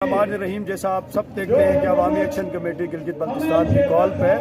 الرحمن الرحیم، جیسا آپ سب دیکھتے ہیں کہ عوامی ایکشن کمیٹی گلگت بلتستان کی کال پہ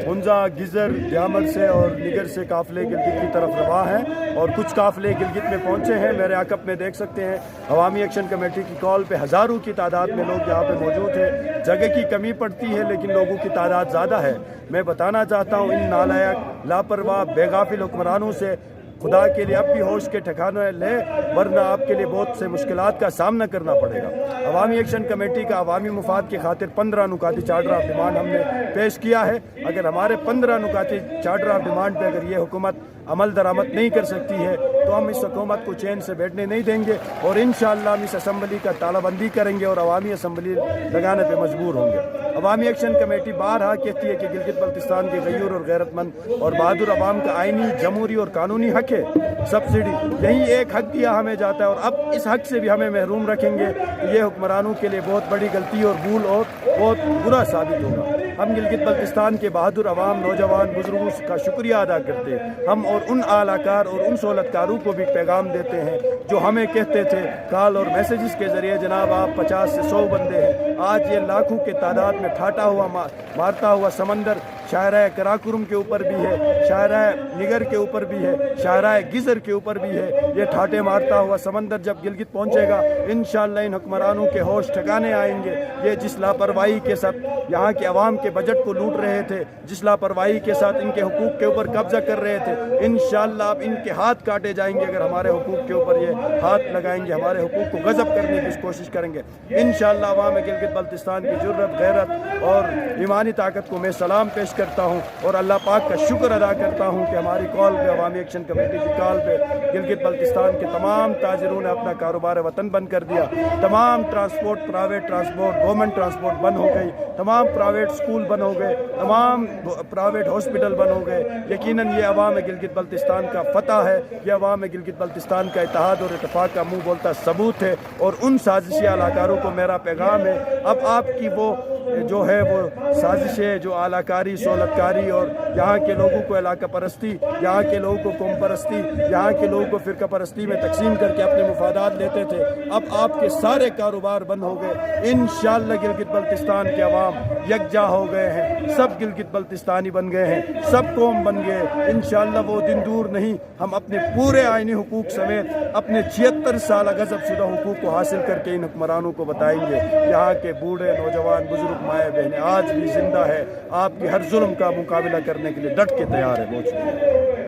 ہنزا، گزر، دیامر سے اور نگر سے قافلے گلگت کی طرف رواں ہیں اور کچھ قافلے گلگت میں پہنچے ہیں۔ میرے عقب میں دیکھ سکتے ہیں عوامی ایکشن کمیٹی کی کال پہ ہزاروں کی تعداد میں لوگ یہاں پہ موجود ہیں۔ جگہ کی کمی پڑتی ہے لیکن لوگوں کی تعداد زیادہ ہے۔ میں بتانا چاہتا ہوں ان نالائق، لاپرواہ، بے غافل حکمرانوں سے خدا کے لیے اب بھی ہوش کے ٹھکانے لے، ورنہ آپ کے لیے بہت سے مشکلات کا سامنا کرنا پڑے گا۔ عوامی ایکشن کمیٹی کا عوامی مفاد کی خاطر 15 نکاتی چارٹر آف ڈیمانڈ ہم نے پیش کیا ہے۔ اگر ہمارے 15 نکاتی چارٹر آف ڈیمانڈ پہ اگر یہ حکومت عمل درآمد نہیں کر سکتی ہے تو ہم اس حکومت کو چین سے بیٹھنے نہیں دیں گے اور انشاءاللہ ہم اس اسمبلی کا تالہ بندی کریں گے اور عوامی اسمبلی لگانے پہ مجبور ہوں گے۔ عوامی ایکشن کمیٹی بارہا کہتی ہے کہ گلگت بلتستان کے غیور اور غیرت مند اور بہادر عوام کا آئینی، جمہوری اور قانونی حق ہے سبسڈی۔ یہی ایک حق دیا ہمیں جاتا ہے اور اب اس حق سے بھی ہمیں محروم رکھیں گے تو یہ حکمرانوں کے لیے بہت بڑی غلطی اور بھول اور بہت برا ثابت ہوگا۔ ہم گلگت بلتستان کے بہادر عوام، نوجوان، بزرگوں کا شکریہ ادا کرتے ہیں۔ ہم اور ان اعلیٰ کار اور ان سہولت کاروں کو بھی پیغام دیتے ہیں جو ہمیں کہتے تھے کال اور میسیجز کے ذریعے جناب آپ 50 سے 100 بندے ہیں، آج یہ لاکھوں کے تعداد میں ٹھاٹا ہوا مارتا ہوا سمندر شاہراہ کراکرم کے اوپر بھی ہے، شاہراہ نگر کے اوپر بھی ہے، شاہراہ گزر کے اوپر بھی ہے۔ یہ ٹھاٹے مارتا ہوا سمندر جب گلگت پہنچے گا انشاءاللہ ان حکمرانوں کے ہوش ٹھکانے آئیں گے۔ یہ جس لاپرواہی کے ساتھ یہاں کے عوام کے بجٹ کو لوٹ رہے تھے، جس لاپرواہی کے ساتھ ان کے حقوق کے اوپر قبضہ کر رہے تھے، انشاءاللہ اب ان کے ہاتھ کاٹے جائیں گے۔ اگر ہمارے حقوق کے اوپر یہ ہاتھ لگائیں گے، ہمارے حقوق کو غصب کرنے کی کوشش کریں گے، انشاءاللہ عوام گلگت بلتستان کی جرت، غیرت اور ایمانی طاقت کو میں سلام پیش کرتا ہوں اور اللہ پاک کا شکر ادا کرتا ہوں کہ ہماری کال پہ، عوامی ایکشن کمیٹی کی کال پہ گلگت بلتستان کے تمام تاجروں نے اپنا کاروبار وطن بند کر دیا۔ تمام transport, private transport, government transport بند ہو گئی، تمام پرائیویٹ اسکول بند ہو گئے، تمام پرائیویٹ ہاسپٹل بند ہو گئے۔ یقیناً یہ عوام گلگت بلتستان کا فتح ہے، یہ عوام گلگت بلتستان کا اتحاد اور اتفاق کا منہ بولتا ثبوت ہے اور ان سازشی اعلیٰ کو میرا پیغام ہے اب آپ کی وہ جو ہے وہ سازشیں، جو اعلیٰ کاری، سہولت کاری اور یہاں کے لوگوں کو علاقہ پرستی، یہاں کے لوگوں کو قوم پرستی، یہاں کے لوگوں کو فرقہ پرستی میں تقسیم کر کے اپنے مفادات لیتے تھے، اب آپ کے سارے کاروبار بند ہو گئے۔ انشاءاللہ گلگت بلتستان کے عوام یکجا ہو گئے ہیں، سب گلگت بلتستانی بن گئے ہیں، سب قوم بن گئے۔ انشاءاللہ وہ دن دور نہیں، ہم اپنے پورے آئینی حقوق سمیت اپنے 76 سالہ غصب شدہ حقوق کو حاصل کر کے ان حکمرانوں کو بتائیں گے۔ یہاں کے بوڑھے، نوجوان، بزرگ، مائیں بہنیں آج بھی زندہ ہے، آپ کی ہر ظلم کا مقابلہ کرنے کے لیے ڈٹ کے تیار ہے۔ بہت شکریہ۔